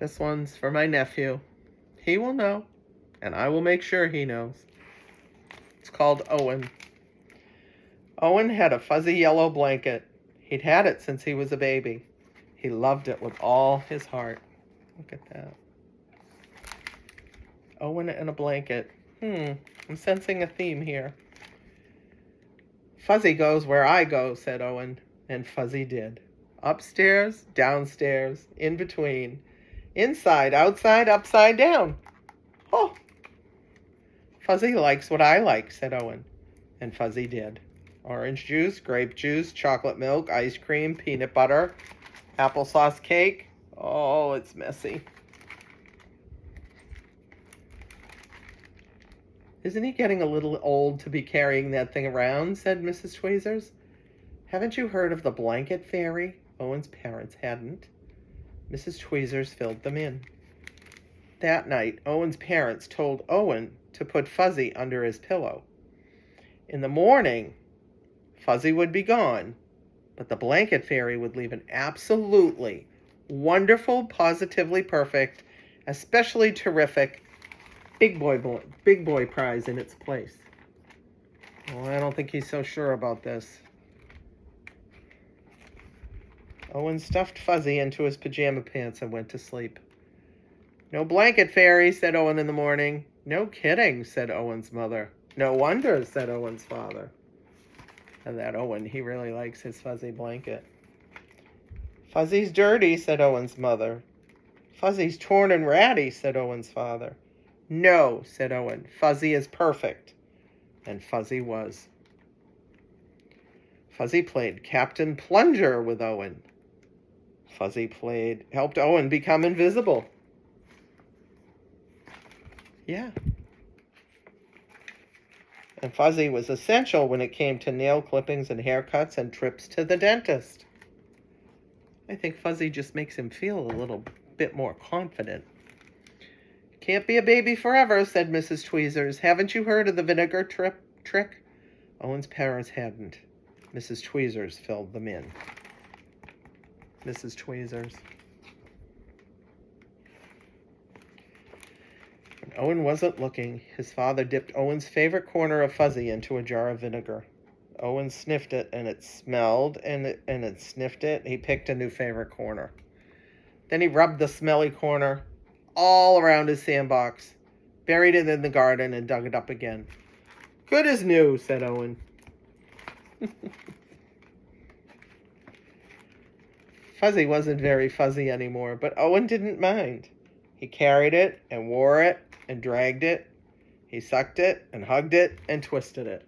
This one's for my nephew. He will know, and I will make sure he knows. It's called Owen. Owen had a fuzzy yellow blanket. He'd had it since he was a baby. He loved it with all his heart. Look at that. Owen and a blanket. I'm sensing a theme here. Fuzzy goes where I go, said Owen, and Fuzzy did. Upstairs, downstairs, in between. Inside, outside, upside down. Oh! Fuzzy likes what I like, said Owen. And Fuzzy did. Orange juice, grape juice, chocolate milk, ice cream, peanut butter, applesauce cake. Oh, it's messy. Isn't he getting a little old to be carrying that thing around, said Mrs. Tweezers. Haven't you heard of the blanket fairy? Owen's parents hadn't. Mrs. Tweezers filled them in. That night, Owen's parents told Owen to put Fuzzy under his pillow. In the morning, Fuzzy would be gone, but the blanket fairy would leave an absolutely wonderful, positively perfect, especially terrific big boy prize in its place. Well, I don't think he's so sure about this. Owen stuffed Fuzzy into his pajama pants and went to sleep. No blanket fairy, said Owen in the morning. No kidding, said Owen's mother. No wonder, said Owen's father. And that Owen, he really likes his fuzzy blanket. Fuzzy's dirty, said Owen's mother. Fuzzy's torn and ratty, said Owen's father. No, said Owen, Fuzzy is perfect. And Fuzzy was. Fuzzy played Captain Plunger with Owen. Fuzzy helped Owen become invisible. Yeah. And Fuzzy was essential when it came to nail clippings and haircuts and trips to the dentist. I think Fuzzy just makes him feel a little bit more confident. Can't be a baby forever, said Mrs. Tweezers. Haven't you heard of the vinegar trick? Owen's parents hadn't. Mrs. Tweezers filled them in. Mrs. Tweezers. When Owen wasn't looking, his father dipped Owen's favorite corner of Fuzzy into a jar of vinegar. Owen sniffed it, and it smelled, and it sniffed it. He picked a new favorite corner. Then he rubbed the smelly corner all around his sandbox, buried it in the garden, and dug it up again. Good as new, said Owen. Fuzzy wasn't very fuzzy anymore, but Owen didn't mind. He carried it and wore it and dragged it. He sucked it and hugged it and twisted it.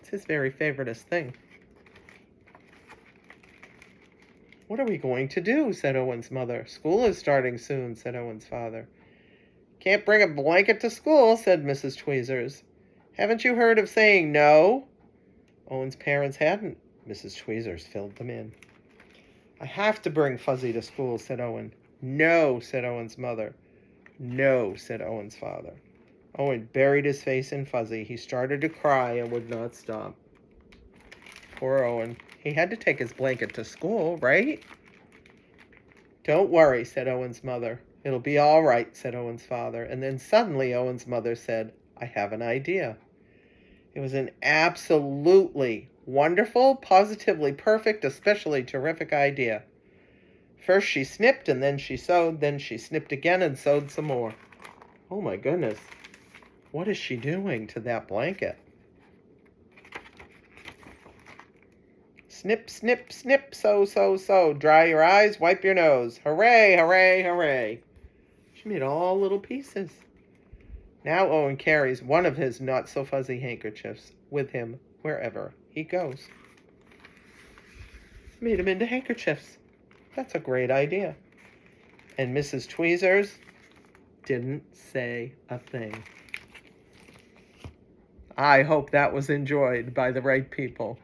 It's his very favoriteest thing. What are we going to do? Said Owen's mother. School is starting soon, said Owen's father. Can't bring a blanket to school, said Mrs. Tweezers. Haven't you heard of saying no? Owen's parents hadn't. Mrs. Tweezers filled them in. I have to bring Fuzzy to school, said Owen. No, said Owen's mother. No, said Owen's father. Owen buried his face in Fuzzy. He started to cry and would not stop. Poor Owen. He had to take his blanket to school, right? Don't worry, said Owen's mother. It'll be all right, said Owen's father. And then suddenly Owen's mother said, I have an idea. It was an absolutely wonderful, positively perfect, especially terrific idea. First she snipped, and then she sewed, then she snipped again and sewed some more. Oh my goodness. What is she doing to that blanket? Snip, snip, snip, sew, sew, sew. Dry your eyes, wipe your nose. Hooray, hooray, hooray. She made all little pieces. Now Owen carries one of his not-so-fuzzy handkerchiefs with him wherever he goes. Made them into handkerchiefs. That's a great idea. And Mrs. Tweezers didn't say a thing. I hope that was enjoyed by the right people.